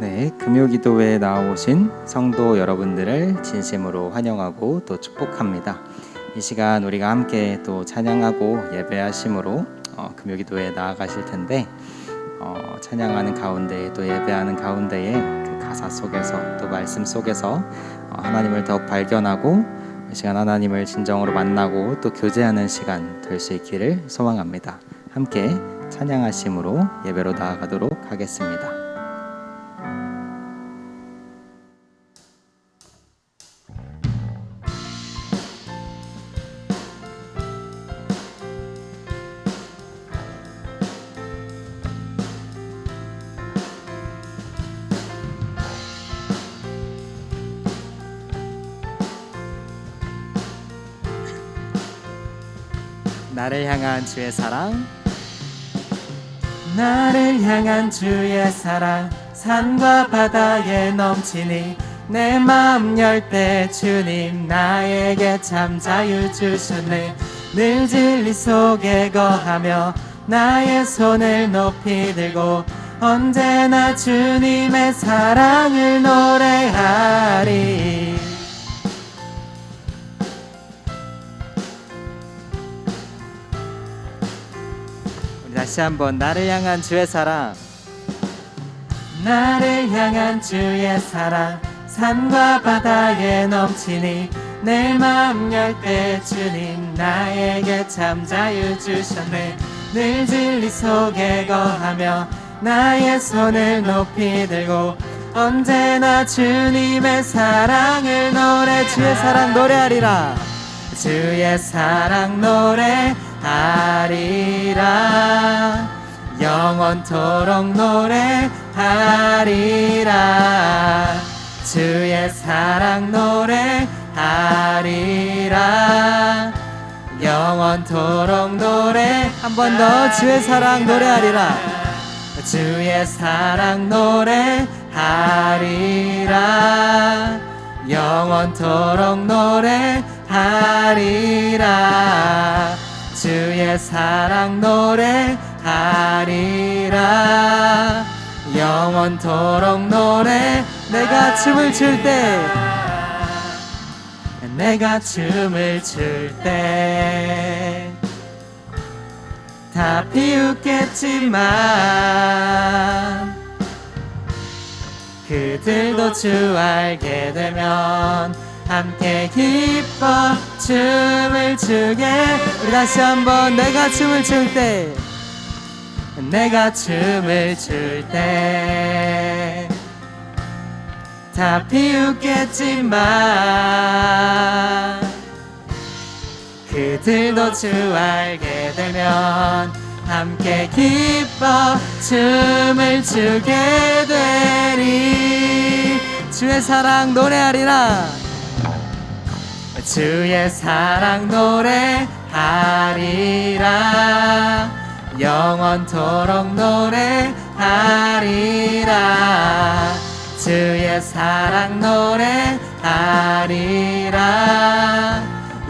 네, 금요기도회에 나오신 성도 여러분들을 진심으로 환영하고 또 축복합니다. 이 시간 우리가 함께 또 찬양하고 예배하심으로 금요기도회에 나아가실 텐데 찬양하는 가운데 또 예배하는 가운데에 그 가사 속에서 또 말씀 속에서 하나님을 더욱 발견하고 이 시간 하나님을 진정으로 만나고 또 교제하는 시간 될 수 있기를 소망합니다. 함께 찬양하심으로 예배로 나아가도록 하겠습니다. 나를 향한 주의 사랑, 나를 향한 주의 사랑, 산과 바다에 넘치니 내 마음 열 때 주님 나에게 참 자유 주셨네. 늘 진리 속에 거하며 나의 손을 높이 들고 언제나 주님의 사랑을 노래하리. 다시 한번 나를 향한 주의 사랑, 나를 향한 주의 사랑, 산과 바다에 넘치니 내 마음 열 때 주님 나에게 참 자유 주셨네. 늘 진리 속에 거하며 나의 손을 높이 들고 언제나 주님의 사랑을 주의 사랑 노래하리라. 주의 사랑 노래하리라. 영원토록 노래하리라. 주의 사랑 노래하리라. 영원토록 노래. 한 번 더 주의 사랑 노래하리라. 주의 사랑 노래하리라. 영원토록 노래하리라. 주의 사랑 노래하리라. 영원토록 노래. 내가 춤을 출 때, 내가 춤을 출 때 다 비웃겠지만 그들도 주 알게 되면 함께 기뻐 춤을 추게. 우리 다시 한번 내가 춤을 출 때, 내가 춤을 출 때 다 비웃겠지만 그들도 주 알게 되면 함께 기뻐 춤을 추게 되리. 주의 사랑 노래하리라. 주의 사랑 노래하리라. 영원토록 노래하리라. 주의 사랑 노래하리라.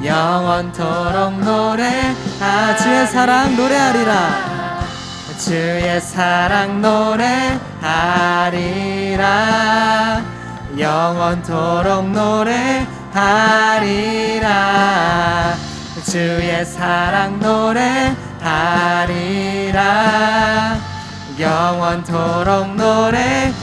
영원토록 주의 사랑 노래하리라. 주의 사랑 노래하리라. 영원토록 노래하리라. 주의 사랑 노래하리라. 영원토록 노래하리라.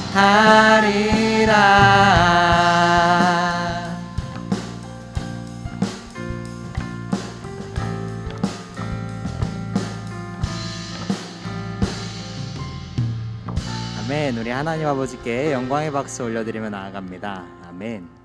아멘. 우리 하나님 아버지께 영광의 박수 올려드리며 나아갑니다. 아멘.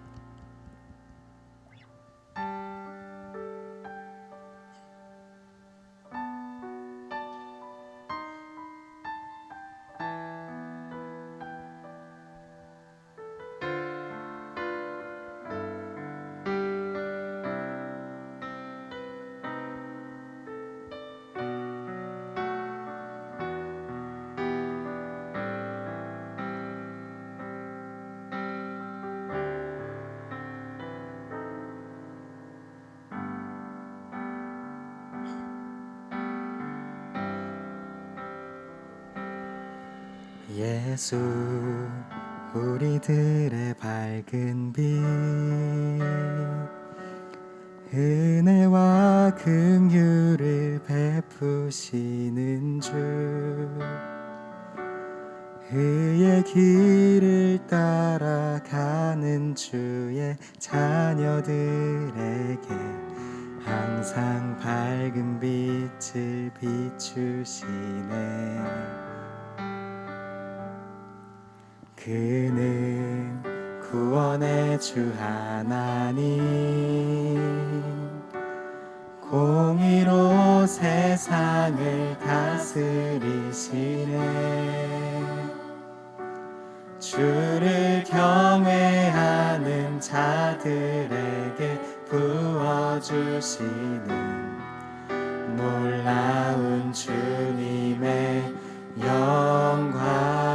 예수 우리들의 밝은 빛 은혜와 긍휼을 베푸시는 주 그의 길을 따라가는 주의 자녀들에게 항상 밝은 빛을 비추시네. 그는 구원의 주 하나님 공의로 세상을 다스리시네. 주를 경외하는 자들에게 부어주시는 놀라운 주님의 영광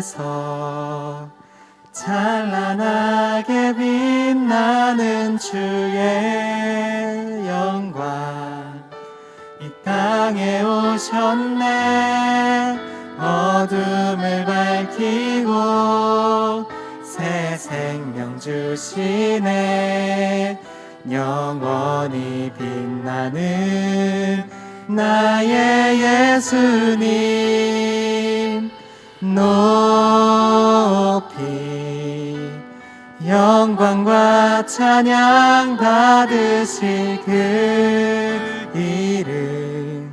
하늘에서 찬란하게 빛나는 주의 영광 이 땅에 오셨네. 어둠을 밝히고 새 생명 주시네. 영원히 빛나는 나의 예수님 높이 영광과 찬양 받으실 그 이름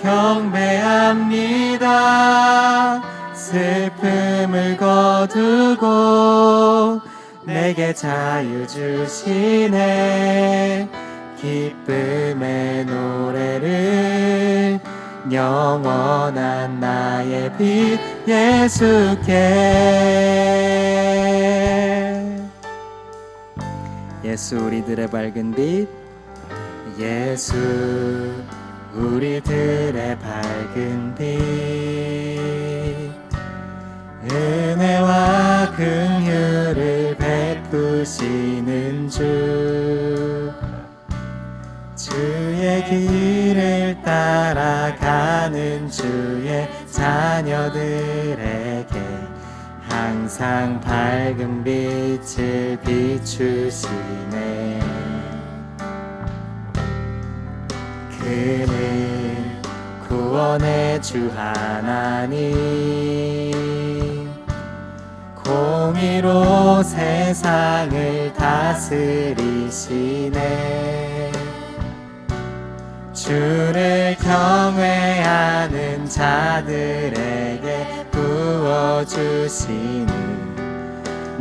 경배합니다. 슬픔을 거두고 내게 자유 주시네. 기쁨의 노래를 영원한 나의 빛 예수께. 예수 우리들의 밝은 빛 예수 우리들의 밝은 빛 은혜와 긍휼을 베푸시는 주 주의 길을 따라가는 주의 자녀들에게 항상 밝은 빛을 비추시네. 그는 구원의 주 하나님 공의로 세상을 다스리시네. 주를 경외하는 자들에게 부어주시는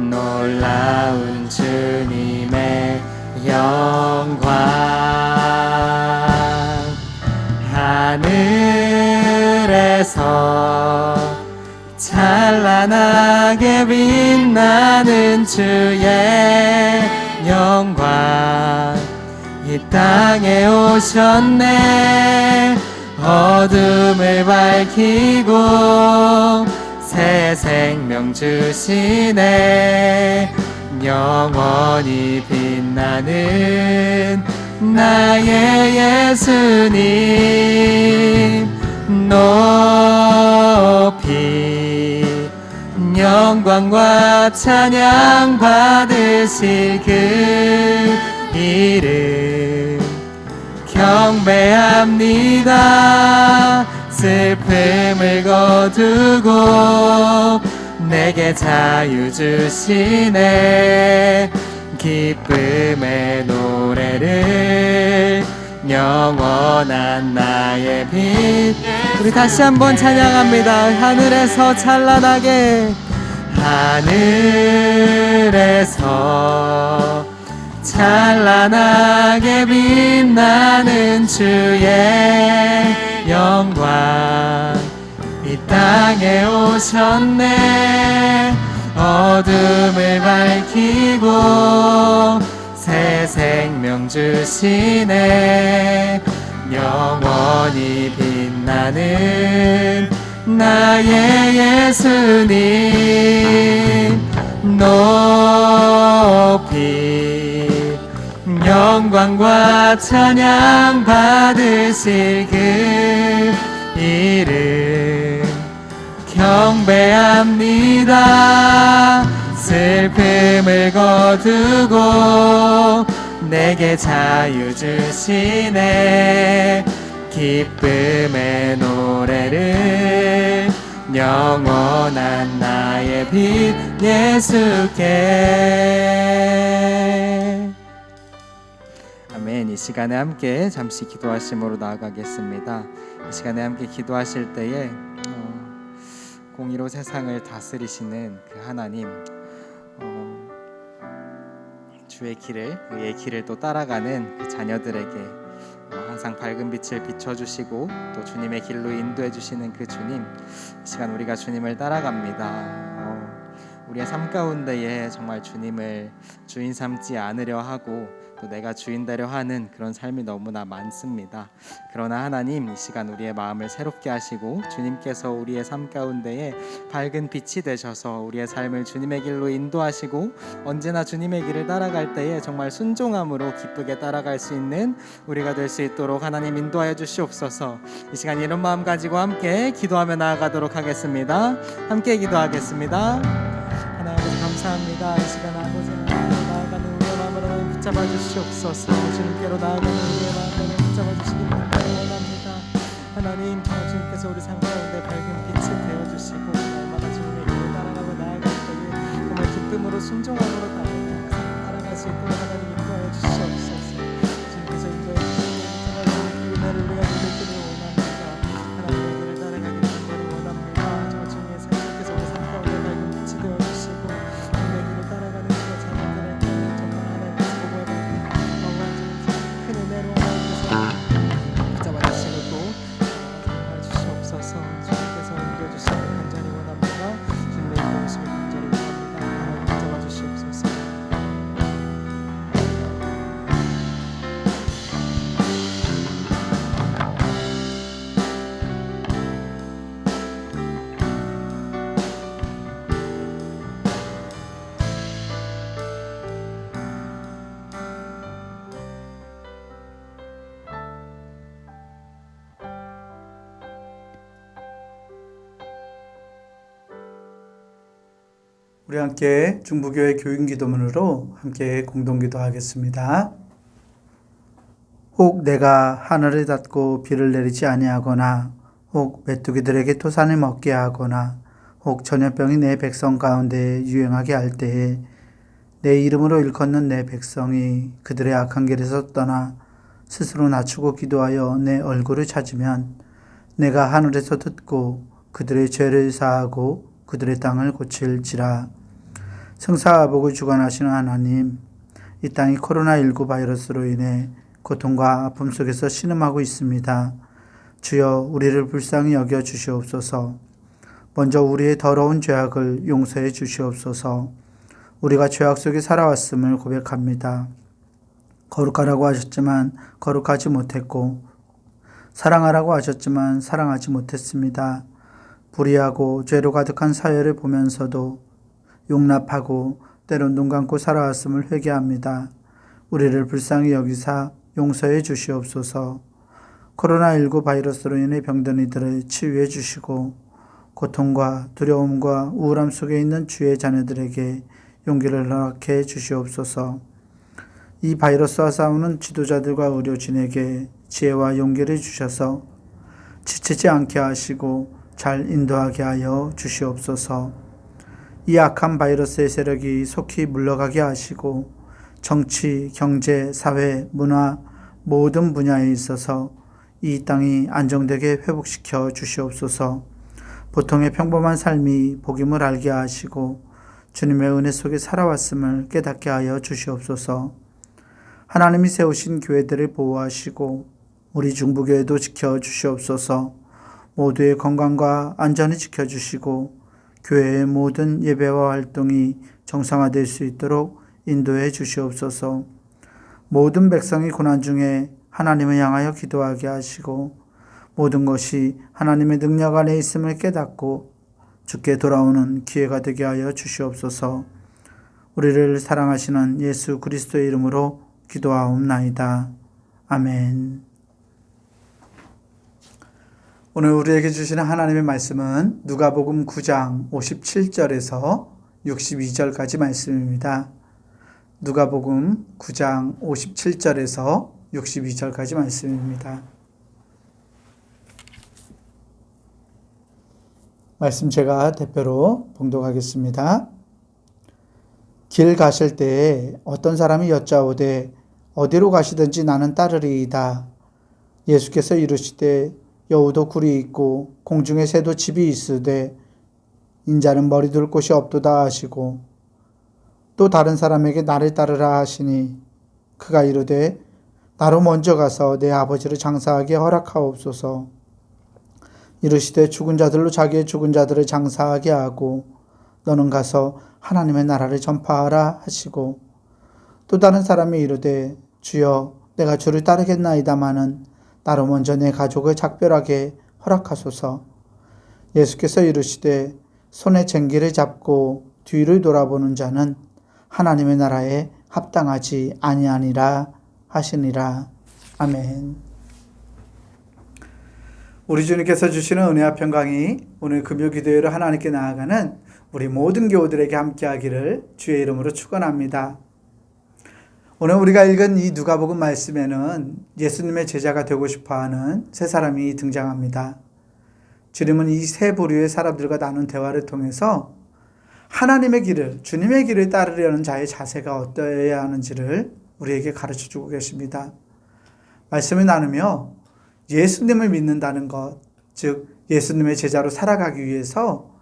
놀라운 주님의 영광 하늘에서 찬란하게 빛나는 주의 영광 이 땅에 오셨네. 어둠을 밝히고 새 생명 주시네. 영원히 빛나는 나의 예수님 높이 영광과 찬양 받으실 그 이름 경배합니다. 슬픔을 거두고 내게 자유 주시네. 기쁨의 노래를 영원한 나의 빛. 우리 다시 한번 찬양합니다. 하늘에서 찬란하게 하늘에서 찬란하게 빛나는 주의 영광 이 땅에 오셨네. 어둠을 밝히고 새 생명 주시네. 영원히 빛나는 나의 예수님 높이 영광과 찬양 받으실 그 이름 경배합니다. 슬픔을 거두고 내게 자유 주시네. 기쁨의 노래를 영원한 나의 빛 예수께. 아멘. 이 시간에 함께 잠시 기도하심으로 나아가겠습니다. 이 시간에 함께 기도하실 때에 공의로 세상을 다스리시는 그 하나님, 주의 길을, 의의 길을 또 따라가는 그 자녀들에게 항상 밝은 빛을 비춰주시고 또 주님의 길로 인도해 주시는 그 주님, 이 시간 우리가 주님을 따라갑니다. 우리의 삶 가운데에 정말 주님을 주인 삼지 않으려 하고 또 내가 주인 되려 하는 그런 삶이 너무나 많습니다. 그러나 하나님, 이 시간 우리의 마음을 새롭게 하시고 주님께서 우리의 삶 가운데에 밝은 빛이 되셔서 우리의 삶을 주님의 길로 인도하시고 언제나 주님의 길을 따라갈 때에 정말 순종함으로 기쁘게 따라갈 수 있는 우리가 될 수 있도록 하나님 인도하여 주시옵소서. 이 시간 이런 마음 가지고 함께 기도하며 나아가도록 하겠습니다. 함께 기도하겠습니다. 하나님 감사합니다. 이 시간 아버지 나아가는 우리의 마음을 붙잡아 주시옵소서. 주님께로 나아가는 우리의 마음을 붙잡아 주시기를 원합니다. 하나님, 주님께서 우리 삶 가운데 밝은 빛이 되어주시고 날마다 주님의 길을 따라가고 나아갈 때에 정말 기쁨으로 순종함으로 따라갈 수 있도록 하나님 인도하여 주시옵소서. 주님께서 인도해 주시는 정말 그 은혜를 우리가 누릴 줄을 원합니다. 하나님의 길을 따라가기를 정말 원합니다. 정말 주님의 삶께서 우리 삶 가운데 밝은 빛이 되어주시고 주님의 길을 따라가는 우리의 자녀들에게 정말 하나님께서 보고해 큰 은혜로 하나님께서 붙잡아 주시고 또 주시옵소서. 주님께서 옮겨주시길 간절히 원합니다. 주님의 인도하심을 간절히 원합니다. 하나님 붙잡아 주시옵소서. 우리 함께 중부교회 교인기도문으로 함께 공동기도하겠습니다. 혹 내가 하늘을 닫고 비를 내리지 아니하거나 혹 메뚜기들에게 토산을 먹게 하거나 혹 전염병이 내 백성 가운데 유행하게 할 때에 내 이름으로 일컫는 내 백성이 그들의 악한 길에서 떠나 스스로 낮추고 기도하여 내 얼굴을 찾으면 내가 하늘에서 듣고 그들의 죄를 사하고 그들의 땅을 고칠지라. 성사복을 주관하시는 하나님, 이 땅이 코로나19 바이러스로 인해 고통과 아픔 속에서 신음하고 있습니다. 주여 우리를 불쌍히 여겨 주시옵소서. 먼저 우리의 더러운 죄악을 용서해 주시옵소서. 우리가 죄악 속에 살아왔음을 고백합니다. 거룩하라고 하셨지만 거룩하지 못했고 사랑하라고 하셨지만 사랑하지 못했습니다. 불의하고 죄로 가득한 사회를 보면서도 용납하고 때론 눈 감고 살아왔음을 회개합니다. 우리를 불쌍히 여기사 용서해 주시옵소서. 코로나19 바이러스로 인해 병든 이들을 치유해 주시고 고통과 두려움과 우울함 속에 있는 주의 자녀들에게 용기를 허락해 주시옵소서. 이 바이러스와 싸우는 지도자들과 의료진에게 지혜와 용기를 주셔서 지치지 않게 하시고 잘 인도하게 하여 주시옵소서. 이 악한 바이러스의 세력이 속히 물러가게 하시고 정치, 경제, 사회, 문화 모든 분야에 있어서 이 땅이 안정되게 회복시켜 주시옵소서. 보통의 평범한 삶이 복임을 알게 하시고 주님의 은혜 속에 살아왔음을 깨닫게 하여 주시옵소서. 하나님이 세우신 교회들을 보호하시고 우리 중부교회도 지켜주시옵소서. 모두의 건강과 안전을 지켜주시고 교회의 모든 예배와 활동이 정상화될 수 있도록 인도해 주시옵소서. 모든 백성이 고난 중에 하나님을 향하여 기도하게 하시고 모든 것이 하나님의 능력 안에 있음을 깨닫고 주께 돌아오는 기회가 되게 하여 주시옵소서. 우리를 사랑하시는 예수 그리스도의 이름으로 기도하옵나이다. 아멘. 오늘 우리에게 주시는 하나님의 말씀은 누가복음 9장 57절에서 62절까지 말씀입니다. 누가복음 9장 57절에서 62절까지 말씀입니다. 말씀 제가 대표로 봉독하겠습니다. 길 가실 때에 어떤 사람이 여짜오되 어디로 가시든지 나는 따르리이다. 예수께서 이르시되 여우도 굴이 있고 공중에 새도 집이 있으되 인자는 머리 둘 곳이 없도다 하시고 또 다른 사람에게 나를 따르라 하시니 그가 이르되 나로 먼저 가서 내 아버지를 장사하게 허락하옵소서. 이르시되 죽은 자들로 자기의 죽은 자들을 장사하게 하고 너는 가서 하나님의 나라를 전파하라 하시고 또 다른 사람이 이르되 주여 내가 주를 따르겠나이다마는 나로 먼저 내 가족을 작별하게 허락하소서. 예수께서 이르시되 손에 쟁기를 잡고 뒤를 돌아보는 자는 하나님의 나라에 합당하지 아니하니라 하시니라. 아멘. 우리 주님께서 주시는 은혜와 평강이 오늘 금요기도회로 하나님께 나아가는 우리 모든 교우들에게 함께하기를 주의 이름으로 축원합니다. 오늘 우리가 읽은 이 누가복음 말씀에는 예수님의 제자가 되고 싶어하는 세 사람이 등장합니다. 주님은 이 세 부류의 사람들과 나눈 대화를 통해서 하나님의 길을, 주님의 길을 따르려는 자의 자세가 어떠해야 하는지를 우리에게 가르쳐주고 계십니다. 말씀을 나누며 예수님을 믿는다는 것, 즉 예수님의 제자로 살아가기 위해서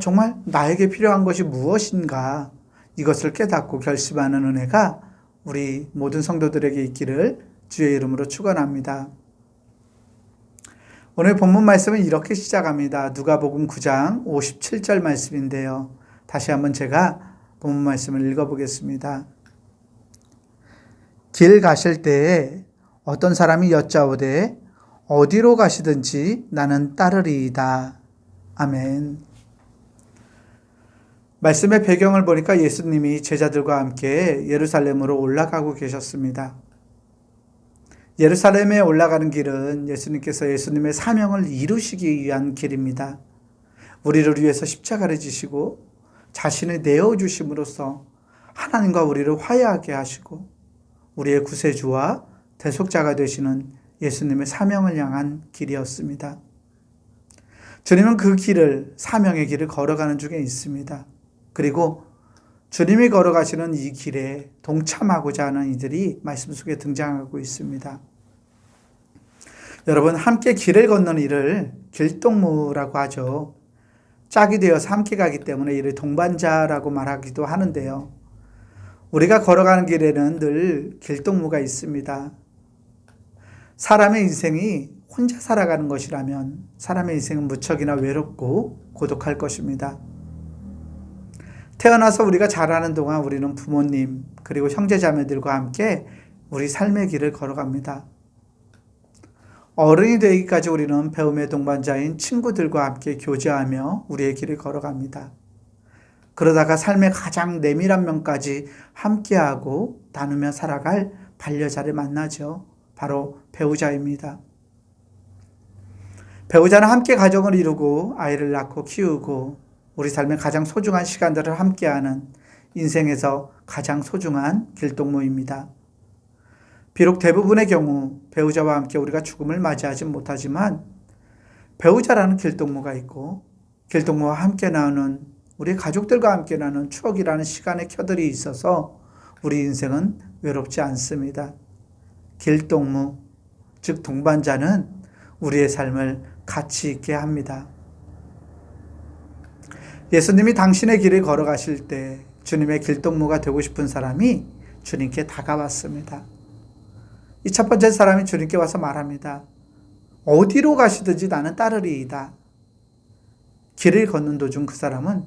정말 나에게 필요한 것이 무엇인가 이것을 깨닫고 결심하는 은혜가 우리 모든 성도들에게 있기를 주의 이름으로 축원합니다. 오늘 본문 말씀은 이렇게 시작합니다. 누가복음 9장 57절 말씀인데요. 다시 한번 제가 본문 말씀을 읽어보겠습니다. 길 가실 때에 어떤 사람이 여짜오되 어디로 가시든지 나는 따르리이다. 아멘. 말씀의 배경을 보니까 예수님이 제자들과 함께 예루살렘으로 올라가고 계셨습니다. 예루살렘에 올라가는 길은 예수님의 사명을 이루시기 위한 길입니다. 우리를 위해서 십자가를 지시고 자신을 내어주심으로써 하나님과 우리를 화해하게 하시고 우리의 구세주와 대속자가 되시는 예수님의 사명을 향한 길이었습니다. 주님은 그 길을, 사명의 길을 걸어가는 중에 있습니다. 그리고 주님이 걸어가시는 이 길에 동참하고자 하는 이들이 말씀 속에 등장하고 있습니다. 여러분, 함께 길을 걷는 일을 길동무라고 하죠. 짝이 되어서 함께 가기 때문에 이를 동반자라고 말하기도 하는데요. 우리가 걸어가는 길에는 늘 길동무가 있습니다. 사람의 인생이 혼자 살아가는 것이라면 사람의 인생은 무척이나 외롭고 고독할 것입니다. 태어나서 우리가 자라는 동안 우리는 부모님 그리고 형제자매들과 함께 우리 삶의 길을 걸어갑니다. 어른이 되기까지 우리는 배움의 동반자인 친구들과 함께 교제하며 우리의 길을 걸어갑니다. 그러다가 삶의 가장 내밀한 면까지 함께하고 나누며 살아갈 반려자를 만나죠. 바로 배우자입니다. 배우자는 함께 가정을 이루고 아이를 낳고 키우고 우리 삶의 가장 소중한 시간들을 함께하는 인생에서 가장 소중한 길동무입니다. 비록 대부분의 경우 배우자와 함께 우리가 죽음을 맞이하지 못하지만 배우자라는 길동무가 있고 길동무와 함께 나누는 우리 가족들과 함께 나누는 추억이라는 시간의 켜들이 있어서 우리 인생은 외롭지 않습니다. 길동무, 즉 동반자는 우리의 삶을 가치 있게 합니다. 예수님이 당신의 길을 걸어가실 때 주님의 길동무가 되고 싶은 사람이 주님께 다가왔습니다. 이 첫 번째 사람이 주님께 와서 말합니다. 어디로 가시든지 나는 따르리이다. 길을 걷는 도중 그 사람은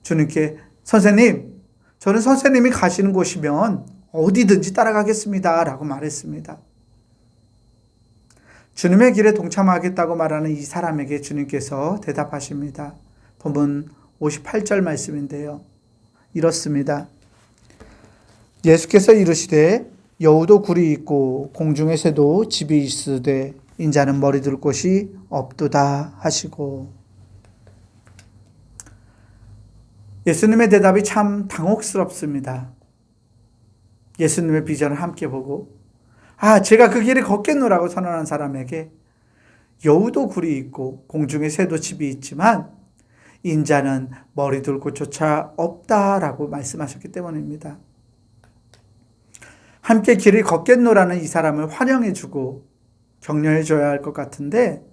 주님께 선생님, 저는 선생님이 가시는 곳이면 어디든지 따라가겠습니다. 라고 말했습니다. 주님의 길에 동참하겠다고 말하는 이 사람에게 주님께서 대답하십니다. 본문 58절 말씀인데요. 이렇습니다. 예수께서 이르시되 여우도 굴이 있고 공중의 새도 집이 있으되 인자는 머리 둘 곳이 없도다 하시고. 예수님의 대답이 참 당혹스럽습니다. 예수님의 비전을 함께 보고 제가 그 길을 걷겠노라고 선언한 사람에게 여우도 굴이 있고 공중의 새도 집이 있지만 인자는 머리 둘 곳조차 없다라고 말씀하셨기 때문입니다. 함께 길을 걷겠노라는 이 사람을 환영해주고 격려해줘야 할 것 같은데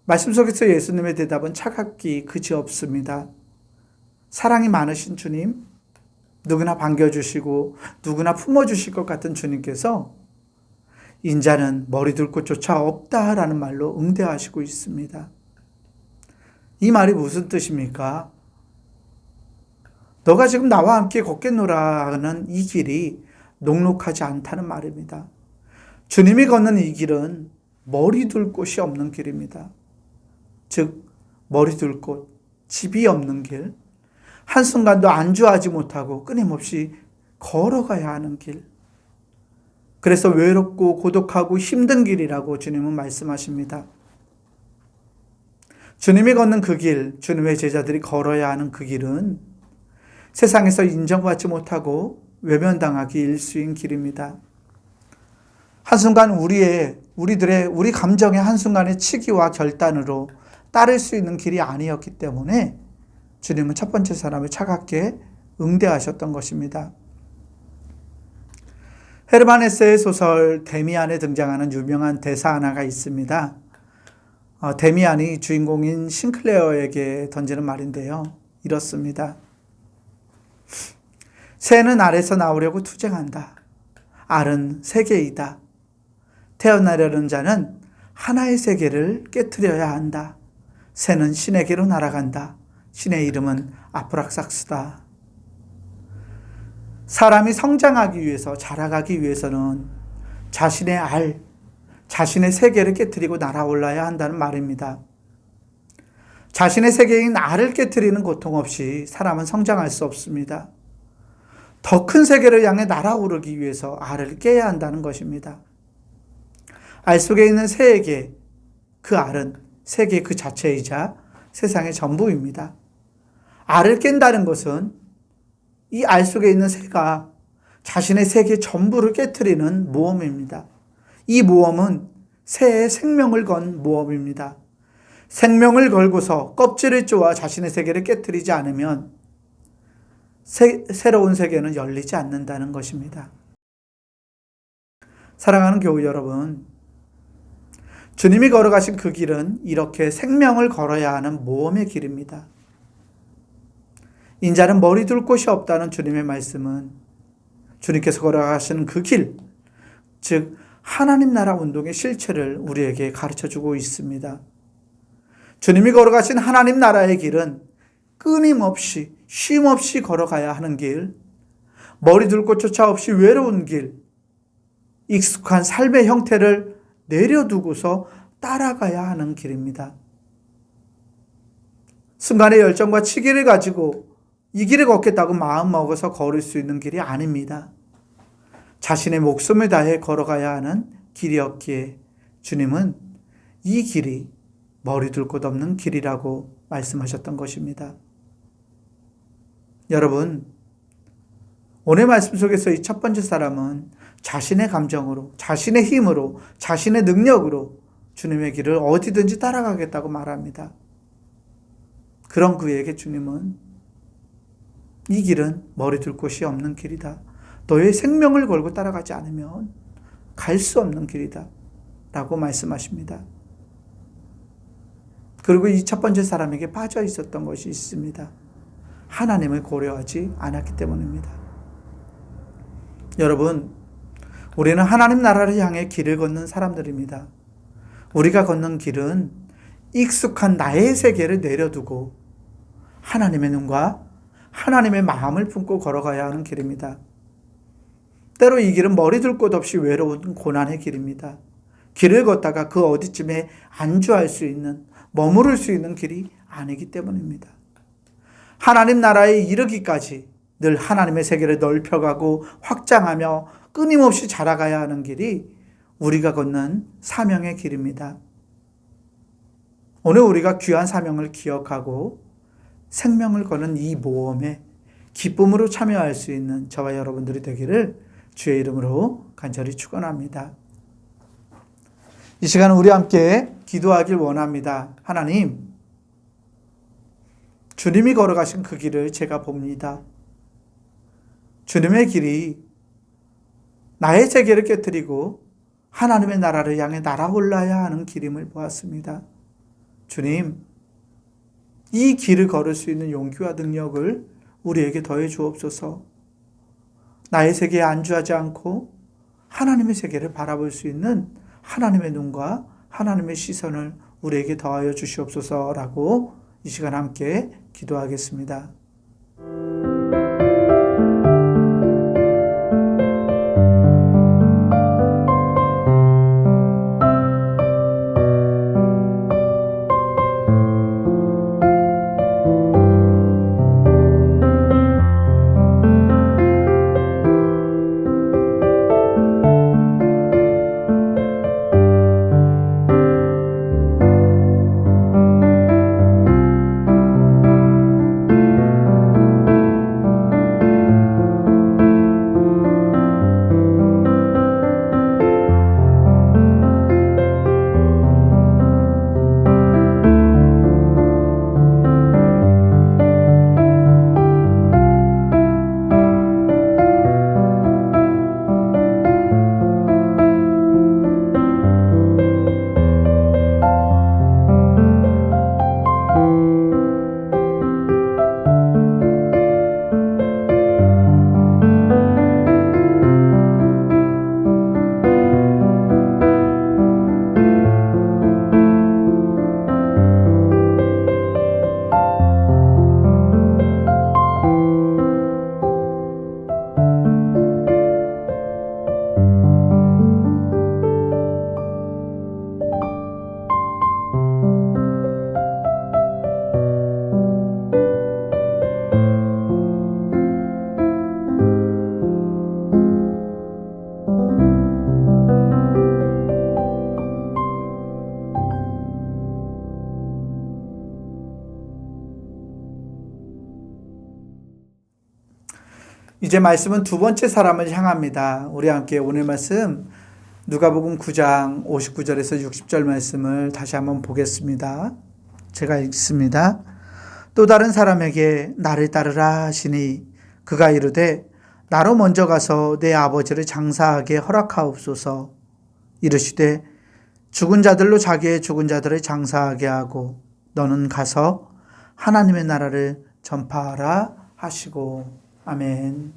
말씀 속에서 예수님의 대답은 차갑기 그지없습니다. 사랑이 많으신 주님, 누구나 반겨주시고 누구나 품어주실 것 같은 주님께서 인자는 머리 둘 곳조차 없다라는 말로 응대하시고 있습니다. 이 말이 무슨 뜻입니까? 너가 지금 나와 함께 걷겠노라 하는 이 길이 녹록하지 않다는 말입니다. 주님이 걷는 이 길은 머리 둘 곳이 없는 길입니다. 즉 머리 둘 곳, 집이 없는 길, 한순간도 안주하지 못하고 끊임없이 걸어가야 하는 길. 그래서 외롭고 고독하고 힘든 길이라고 주님은 말씀하십니다. 주님이 걷는 그 길, 주님의 제자들이 걸어야 하는 그 길은 세상에서 인정받지 못하고 외면당하기 일수인 길입니다. 한순간 우리 감정의 한순간의 치기와 결단으로 따를 수 있는 길이 아니었기 때문에 주님은 첫 번째 사람을 차갑게 응대하셨던 것입니다. 헤르만 헤세의 소설 데미안에 등장하는 유명한 대사 하나가 있습니다. 데미안이 주인공인 싱클레어에게 던지는 말인데요. 이렇습니다. 새는 알에서 나오려고 투쟁한다. 알은 세계이다. 태어나려는 자는 하나의 세계를 깨트려야 한다. 새는 신에게로 날아간다. 신의 이름은 아프락삭스다. 사람이 성장하기 위해서, 자라가기 위해서는 자신의 알, 자신의 세계를 깨트리고 날아올라야 한다는 말입니다. 자신의 세계인 알을 깨트리는 고통 없이 사람은 성장할 수 없습니다. 더 큰 세계를 향해 날아오르기 위해서 알을 깨야 한다는 것입니다. 알 속에 있는 새에게 그 알은 세계 그 자체이자 세상의 전부입니다. 알을 깬다는 것은 이 알 속에 있는 새가 자신의 세계 전부를 깨트리는 모험입니다. 이 모험은 새의 생명을 건 모험입니다. 생명을 걸고서 껍질을 쪼아 자신의 세계를 깨트리지 않으면 새로운 세계는 열리지 않는다는 것입니다. 사랑하는 교우 여러분, 주님이 걸어가신 그 길은 이렇게 생명을 걸어야 하는 모험의 길입니다. 인자는 머리 둘 곳이 없다는 주님의 말씀은 주님께서 걸어가시는 그 길, 즉 하나님 나라 운동의 실체를 우리에게 가르쳐주고 있습니다. 주님이 걸어가신 하나님 나라의 길은 끊임없이 쉼없이 걸어가야 하는 길, 머리 둘 곳조차 없이 외로운 길, 익숙한 삶의 형태를 내려두고서 따라가야 하는 길입니다. 순간의 열정과 치기를 가지고 이 길을 걷겠다고 마음먹어서 걸을 수 있는 길이 아닙니다. 자신의 목숨을 다해 걸어가야 하는 길이었기에 주님은 이 길이 머리 둘 곳 없는 길이라고 말씀하셨던 것입니다. 여러분, 오늘 말씀 속에서 이 첫 번째 사람은 자신의 감정으로, 자신의 힘으로, 자신의 능력으로 주님의 길을 어디든지 따라가겠다고 말합니다. 그런 그에게 주님은 이 길은 머리 둘 곳이 없는 길이다. 너의 생명을 걸고 따라가지 않으면 갈 수 없는 길이다. 라고 말씀하십니다. 그리고 이 첫 번째 사람에게 빠져 있었던 것이 있습니다. 하나님을 고려하지 않았기 때문입니다. 여러분, 우리는 하나님 나라를 향해 길을 걷는 사람들입니다. 우리가 걷는 길은 익숙한 나의 세계를 내려두고 하나님의 눈과 하나님의 마음을 품고 걸어가야 하는 길입니다. 때로 이 길은 머리 둘 곳 없이 외로운 고난의 길입니다. 길을 걷다가 그 어디쯤에 안주할 수 있는, 머무를 수 있는 길이 아니기 때문입니다. 하나님 나라에 이르기까지 늘 하나님의 세계를 넓혀가고 확장하며 끊임없이 자라가야 하는 길이 우리가 걷는 사명의 길입니다. 오늘 우리가 귀한 사명을 기억하고 생명을 거는 이 모험에 기쁨으로 참여할 수 있는 저와 여러분들이 되기를 주의 이름으로 간절히 축원합니다. 이 시간 우리 함께 기도하길 원합니다. 하나님, 주님이 걸어가신 그 길을 제가 봅니다. 주님의 길이 나의 세계를 깨뜨리고 하나님의 나라를 향해 날아올라야 하는 길임을 보았습니다. 주님, 이 길을 걸을 수 있는 용기와 능력을 우리에게 더해 주옵소서. 나의 세계에 안주하지 않고 하나님의 세계를 바라볼 수 있는 하나님의 눈과 하나님의 시선을 우리에게 더하여 주시옵소서라고 이 시간 함께 기도하겠습니다. 이제 말씀은 두 번째 사람을 향합니다. 우리 함께 오늘 말씀 누가복음 9장 59절에서 60절 말씀을 다시 한번 보겠습니다. 제가 읽습니다. 또 다른 사람에게 나를 따르라 하시니 그가 이르되 나로 먼저 가서 내 아버지를 장사하게 허락하옵소서. 이르시되 죽은 자들로 자기의 죽은 자들을 장사하게 하고 너는 가서 하나님의 나라를 전파하라 하시고. 아멘.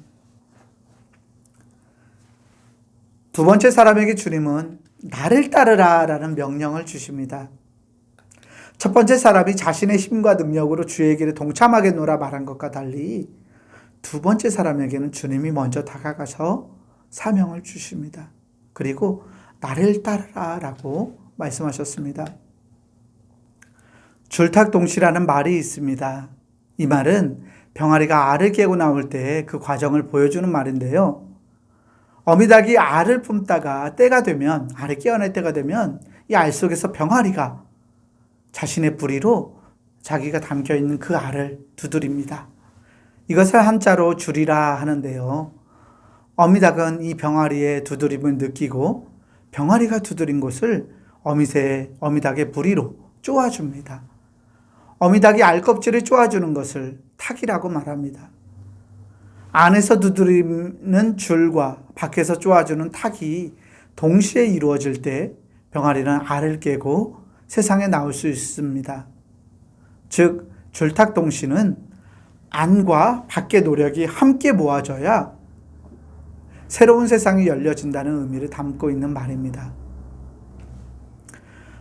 두 번째 사람에게 주님은 나를 따르라 라는 명령을 주십니다. 첫 번째 사람이 자신의 힘과 능력으로 주의 길에 동참하겠노라 말한 것과 달리 두 번째 사람에게는 주님이 먼저 다가가서 사명을 주십니다. 그리고 나를 따르라 라고 말씀하셨습니다. 줄탁동시라는 말이 있습니다. 이 말은 병아리가 알을 깨고 나올 때 그 과정을 보여주는 말인데요. 어미닭이 알을 품다가 때가 되면, 알을 깨어낼 때가 되면 이 알 속에서 병아리가 자신의 부리로 자기가 담겨있는 그 알을 두드립니다. 이것을 한자로 줄이라 하는데요. 어미닭은 이 병아리의 두드림을 느끼고 병아리가 두드린 곳을 어미닭의 부리로 쪼아줍니다. 어미닭이 알껍질을 쪼아주는 것을 탁이라고 말합니다. 안에서 두드리는 줄과 밖에서 쪼아주는 탁이 동시에 이루어질 때 병아리는 알을 깨고 세상에 나올 수 있습니다. 즉, 줄탁동시는 안과 밖의 노력이 함께 모아져야 새로운 세상이 열려진다는 의미를 담고 있는 말입니다.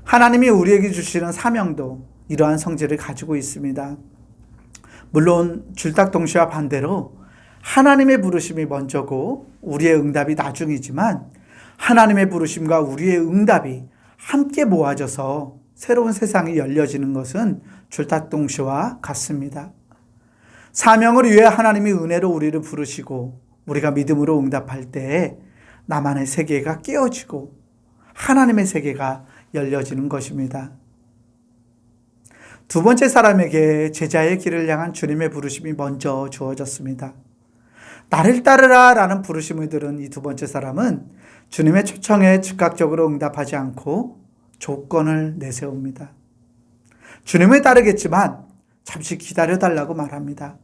하나님이 우리에게 주시는 사명도 이러한 성질을 가지고 있습니다. 물론 줄탁동시와 반대로 하나님의 부르심이 먼저고 우리의 응답이 나중이지만 하나님의 부르심과 우리의 응답이 함께 모아져서 새로운 세상이 열려지는 것은 줄탁동시와 같습니다. 사명을 위해 하나님이 은혜로 우리를 부르시고 우리가 믿음으로 응답할 때 나만의 세계가 깨어지고 하나님의 세계가 열려지는 것입니다. 두 번째 사람에게 제자의 길을 향한 주님의 부르심이 먼저 주어졌습니다. 나를 따르라 라는 부르심을 들은 이 두 번째 사람은 주님의 초청에 즉각적으로 응답하지 않고 조건을 내세웁니다. 주님을 따르겠지만 잠시 기다려달라고 말합니다.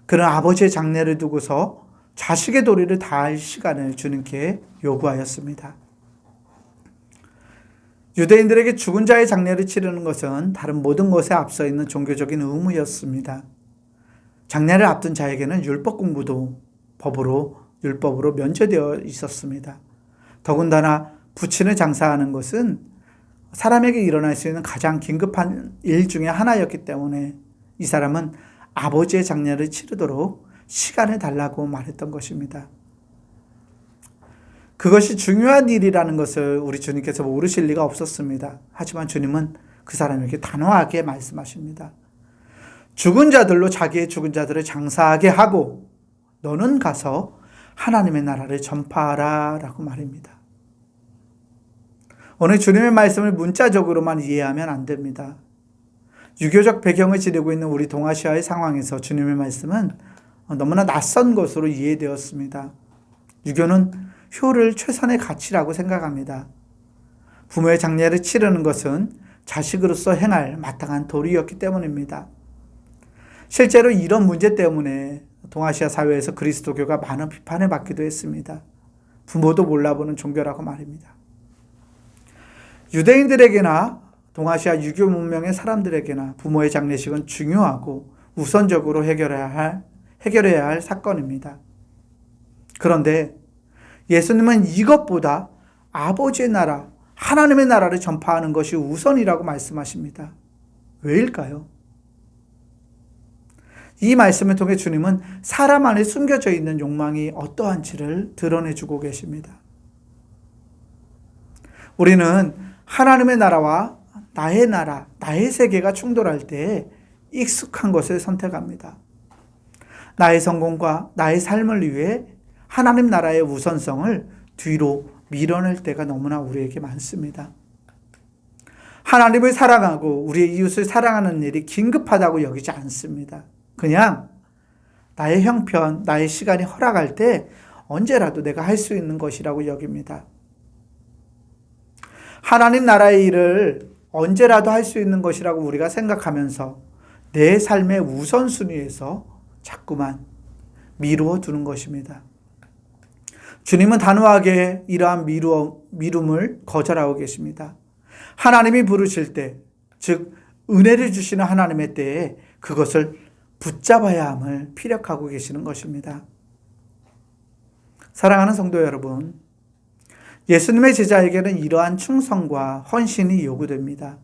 그는 아버지의 장례를 두고서 자식의 도리를 다할 시간을 주님께 요구하였습니다. 유대인들에게 죽은 자의 장례를 치르는 것은 다른 모든 것에 앞서 있는 종교적인 의무였습니다. 장례를 앞둔 자에게는 율법 공부도 율법으로 면제되어 있었습니다. 더군다나 부친을 장사하는 것은 사람에게 일어날 수 있는 가장 긴급한 일 중에 하나였기 때문에 이 사람은 아버지의 장례를 치르도록 시간을 달라고 말했던 것입니다. 그것이 중요한 일이라는 것을 우리 주님께서 모르실 리가 없었습니다. 하지만 주님은 그 사람에게 단호하게 말씀하십니다. 죽은 자들로 자기의 죽은 자들을 장사하게 하고 너는 가서 하나님의 나라를 전파하라 라고 말입니다. 오늘 주님의 말씀을 문자적으로만 이해하면 안 됩니다. 유교적 배경을 지니고 있는 우리 동아시아의 상황에서 주님의 말씀은 너무나 낯선 것으로 이해되었습니다. 유교는 효를 최선의 가치라고 생각합니다. 부모의 장례를 치르는 것은 자식으로서 행할 마땅한 도리였기 때문입니다. 실제로 이런 문제 때문에 동아시아 사회에서 그리스도교가 많은 비판을 받기도 했습니다. 부모도 몰라보는 종교라고 말입니다. 유대인들에게나 동아시아 유교 문명의 사람들에게나 부모의 장례식은 중요하고 우선적으로 해결해야 할 사건입니다. 그런데 예수님은 이것보다 아버지의 나라, 하나님의 나라를 전파하는 것이 우선이라고 말씀하십니다. 왜일까요? 이 말씀을 통해 주님은 사람 안에 숨겨져 있는 욕망이 어떠한지를 드러내주고 계십니다. 우리는 하나님의 나라와 나의 나라, 나의 세계가 충돌할 때 익숙한 것을 선택합니다. 나의 성공과 나의 삶을 위해 하나님 나라의 우선성을 뒤로 밀어낼 때가 너무나 우리에게 많습니다. 하나님을 사랑하고 우리의 이웃을 사랑하는 일이 긴급하다고 여기지 않습니다. 그냥 나의 형편, 나의 시간이 허락할 때 언제라도 내가 할 수 있는 것이라고 여깁니다. 하나님 나라의 일을 언제라도 할 수 있는 것이라고 우리가 생각하면서 내 삶의 우선순위에서 자꾸만 미루어 두는 것입니다. 주님은 단호하게 이러한 미룸을 거절하고 계십니다. 하나님이 부르실 때, 즉 은혜를 주시는 하나님의 때에 그것을 붙잡아야 함을 피력하고 계시는 것입니다. 사랑하는 성도 여러분, 예수님의 제자에게는 이러한 충성과 헌신이 요구됩니다.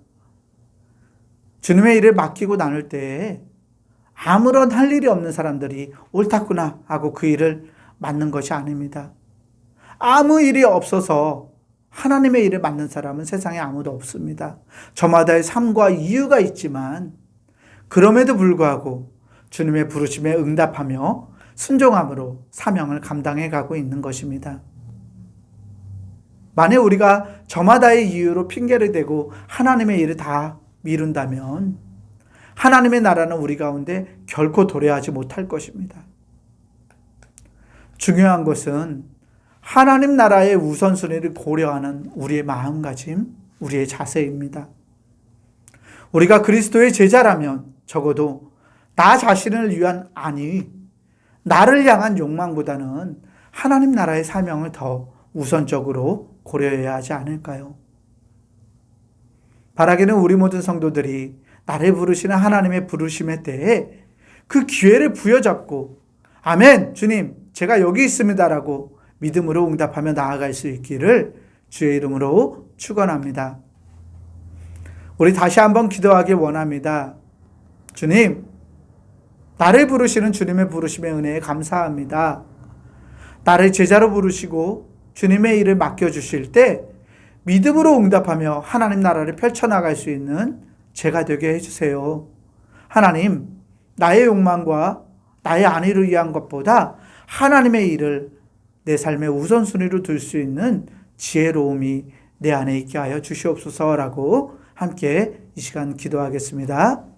주님의 일을 맡기고 나눌 때에 아무런 할 일이 없는 사람들이 옳다구나 하고 그 일을 맡는 것이 아닙니다. 아무 일이 없어서 하나님의 일을 맡는 사람은 세상에 아무도 없습니다. 저마다의 삶과 이유가 있지만 그럼에도 불구하고 주님의 부르심에 응답하며 순종함으로 사명을 감당해 가고 있는 것입니다. 만약 우리가 저마다의 이유로 핑계를 대고 하나님의 일을 다 미룬다면 하나님의 나라는 우리 가운데 결코 도래하지 못할 것입니다. 중요한 것은 하나님 나라의 우선순위를 고려하는 우리의 마음가짐, 우리의 자세입니다. 우리가 그리스도의 제자라면 적어도 나 자신을 위한 나를 향한 욕망보다는 하나님 나라의 사명을 더 우선적으로 고려해야 하지 않을까요? 바라기는 우리 모든 성도들이 나를 부르시는 하나님의 부르심의 때에 그 기회를 부여잡고 아멘, 주님, 제가 여기 있습니다라고 믿음으로 응답하며 나아갈 수 있기를 주의 이름으로 축원합니다. 우리 다시 한번 기도하기 원합니다. 주님, 나를 부르시는 주님의 부르심의 은혜에 감사합니다. 나를 제자로 부르시고 주님의 일을 맡겨주실 때 믿음으로 응답하며 하나님 나라를 펼쳐나갈 수 있는 제가 되게 해주세요. 하나님, 나의 욕망과 나의 안위를 위한 것보다 하나님의 일을 내 삶의 우선순위로 둘 수 있는 지혜로움이 내 안에 있게 하여 주시옵소서라고 함께 이 시간 기도하겠습니다.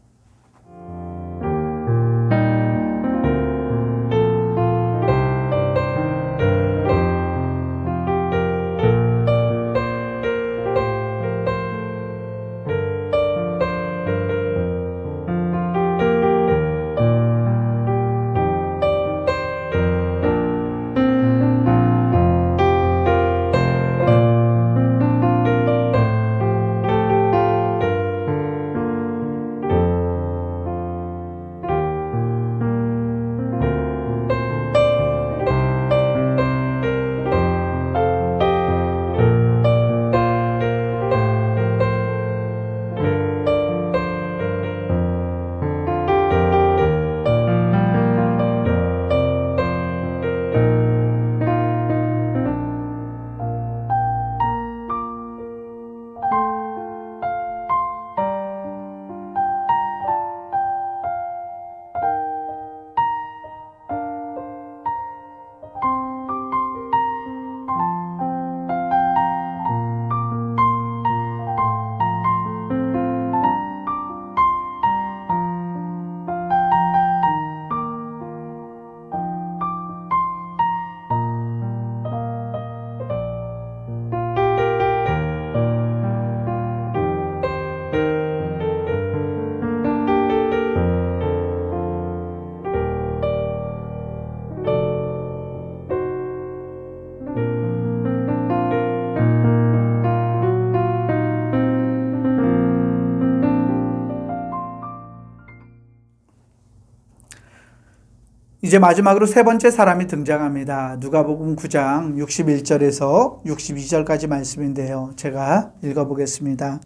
이제 마지막으로 세 번째 사람이 등장합니다. 누가복음 9장 61절에서 62절까지 말씀인데요. 제가 읽어보겠습니다.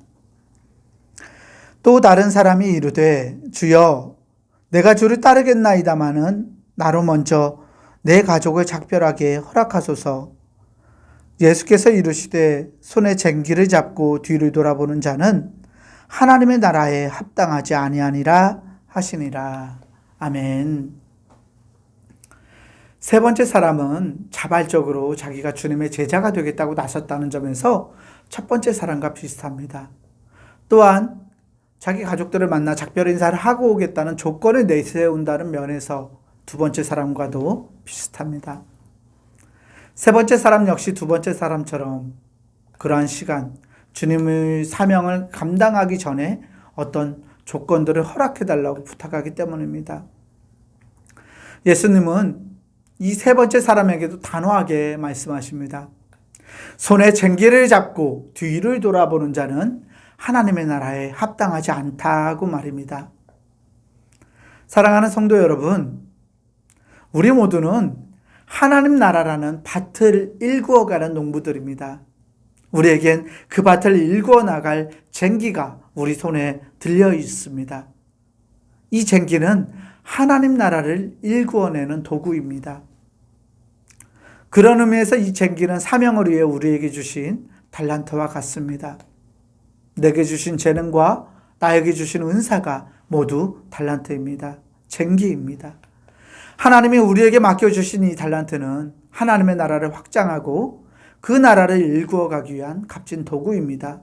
또 다른 사람이 이르되 주여 내가 주를 따르겠나이다마는 나로 먼저 내 가족을 작별하게 허락하소서. 예수께서 이르시되 손에 쟁기를 잡고 뒤를 돌아보는 자는 하나님의 나라에 합당하지 아니하니라 하시니라. 아멘. 세 번째 사람은 자발적으로 자기가 주님의 제자가 되겠다고 나섰다는 점에서 첫 번째 사람과 비슷합니다. 또한 자기 가족들을 만나 작별 인사를 하고 오겠다는 조건을 내세운다는 면에서 두 번째 사람과도 비슷합니다. 세 번째 사람 역시 두 번째 사람처럼 그러한 시간, 주님의 사명을 감당하기 전에 어떤 조건들을 허락해달라고 부탁하기 때문입니다. 예수님은 이 세 번째 사람에게도 단호하게 말씀하십니다. 손에 쟁기를 잡고 뒤를 돌아보는 자는 하나님의 나라에 합당하지 않다고 말입니다. 사랑하는 성도 여러분, 우리 모두는 하나님 나라라는 밭을 일구어가는 농부들입니다. 우리에겐 그 밭을 일구어 나갈 쟁기가 우리 손에 들려 있습니다. 이 쟁기는 하나님 나라를 일구어내는 도구입니다. 그런 의미에서 이 쟁기는 사명을 위해 우리에게 주신 달란트와 같습니다. 내게 주신 재능과 나에게 주신 은사가 모두 달란트입니다. 쟁기입니다. 하나님이 우리에게 맡겨주신 이 달란트는 하나님의 나라를 확장하고 그 나라를 일구어 가기 위한 값진 도구입니다.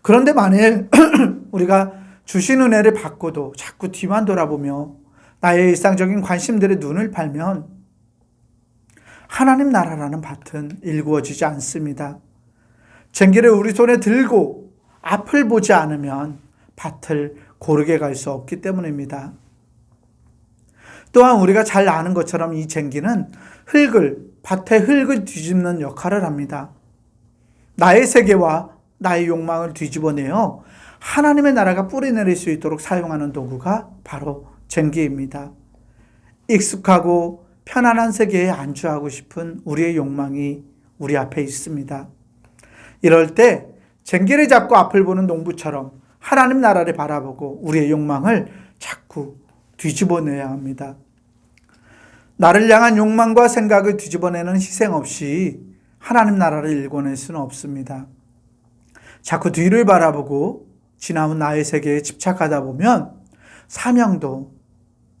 그런데 만일 우리가 주신 은혜를 받고도 자꾸 뒤만 돌아보며 나의 일상적인 관심들에 눈을 팔면 하나님 나라라는 밭은 일구어지지 않습니다. 쟁기를 우리 손에 들고 앞을 보지 않으면 밭을 고르게 갈 수 없기 때문입니다. 또한 우리가 잘 아는 것처럼 이 쟁기는 밭의 흙을 뒤집는 역할을 합니다. 나의 세계와 나의 욕망을 뒤집어내어 하나님의 나라가 뿌리내릴 수 있도록 사용하는 도구가 바로 쟁기입니다. 익숙하고 편안한 세계에 안주하고 싶은 우리의 욕망이 우리 앞에 있습니다. 이럴 때 쟁기를 잡고 앞을 보는 농부처럼 하나님 나라를 바라보고 우리의 욕망을 자꾸 뒤집어내야 합니다. 나를 향한 욕망과 생각을 뒤집어내는 희생 없이 하나님 나라를 일궈낼 수는 없습니다. 자꾸 뒤를 바라보고 지나온 나의 세계에 집착하다 보면 사명도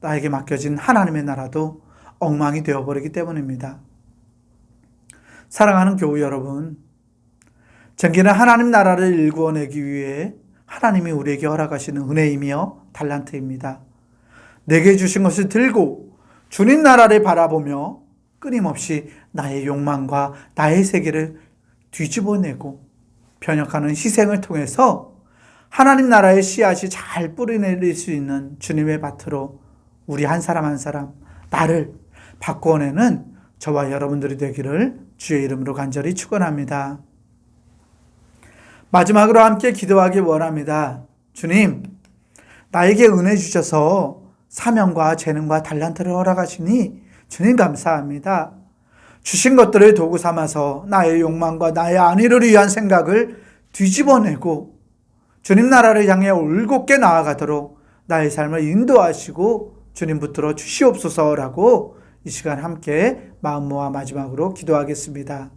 나에게 맡겨진 하나님의 나라도 엉망이 되어버리기 때문입니다. 사랑하는 교우 여러분, 정기는 하나님 나라를 일구어내기 위해 하나님이 우리에게 허락하시는 은혜이며 달란트입니다. 내게 주신 것을 들고 주님 나라를 바라보며 끊임없이 나의 욕망과 나의 세계를 뒤집어내고 변혁하는 희생을 통해서 하나님 나라의 씨앗이 잘 뿌리내릴 수 있는 주님의 밭으로 우리 한 사람 한 사람 나를 바꾸어내는 저와 여러분들이 되기를 주의 이름으로 간절히 축원합니다. 마지막으로 함께 기도하기 원합니다. 주님, 나에게 은혜 주셔서 사명과 재능과 달란트를 허락하시니 주님 감사합니다. 주신 것들을 도구 삼아서 나의 욕망과 나의 안위를 위한 생각을 뒤집어내고 주님 나라를 향해 올곧게 나아가도록 나의 삶을 인도하시고 주님 붙들어 주시옵소서라고 이 시간 함께 마음 모아 마지막으로 기도하겠습니다.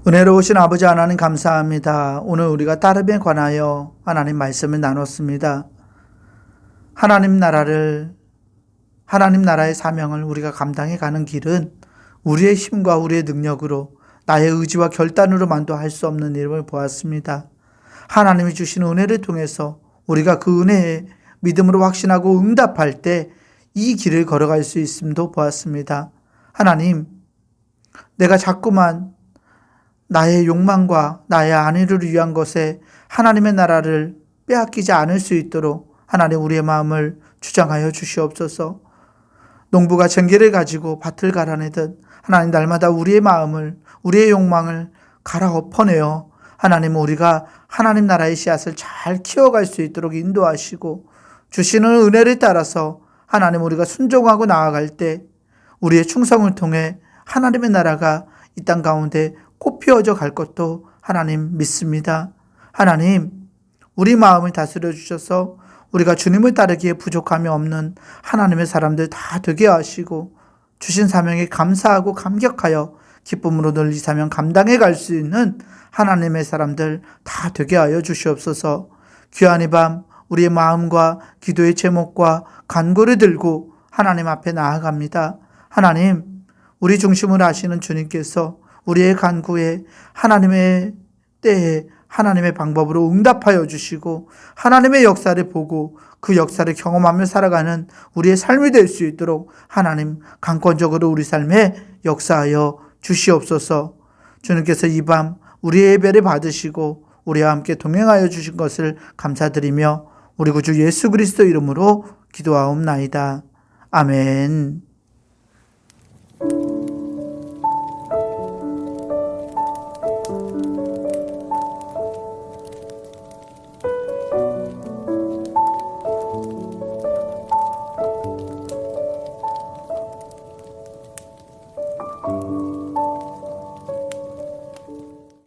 은혜로우신 아버지 하나님 감사합니다. 오늘 우리가 따름에 관하여 하나님 말씀을 나눴습니다. 하나님 나라의 사명을 우리가 감당해 가는 길은 우리의 힘과 우리의 능력으로 나의 의지와 결단으로만도 할 수 없는 일을 보았습니다. 하나님이 주시는 은혜를 통해서 우리가 그 은혜에 믿음으로 확신하고 응답할 때 이 길을 걸어갈 수 있음도 보았습니다. 하나님, 내가 자꾸만 나의 욕망과 나의 안위를 위한 것에 하나님의 나라를 빼앗기지 않을 수 있도록 하나님 우리의 마음을 주장하여 주시옵소서. 농부가 전기를 가지고 밭을 갈아내듯 하나님 날마다 우리의 마음을, 우리의 욕망을 갈아 엎어내어 하나님 우리가 하나님 나라의 씨앗을 잘 키워갈 수 있도록 인도하시고 주시는 은혜를 따라서 하나님 우리가 순종하고 나아갈 때 우리의 충성을 통해 하나님의 나라가 이 땅 가운데 꽃피어져 갈 것도 하나님 믿습니다. 하나님, 우리 마음을 다스려 주셔서 우리가 주님을 따르기에 부족함이 없는 하나님의 사람들 다 되게 하시고 주신 사명에 감사하고 감격하여 기쁨으로 늘 이 사명 감당해 갈 수 있는 하나님의 사람들 다 되게 하여 주시옵소서. 귀한 이 밤 우리의 마음과 기도의 제목과 간구를 들고 하나님 앞에 나아갑니다. 하나님, 우리 중심을 아시는 주님께서 우리의 간구에 하나님의 때에 하나님의 방법으로 응답하여 주시고 하나님의 역사를 보고 그 역사를 경험하며 살아가는 우리의 삶이 될 수 있도록 하나님 강권적으로 우리 삶에 역사하여 주시옵소서. 주님께서 이 밤 우리의 예배를 받으시고 우리와 함께 동행하여 주신 것을 감사드리며 우리 구주 예수 그리스도 이름으로 기도하옵나이다. 아멘.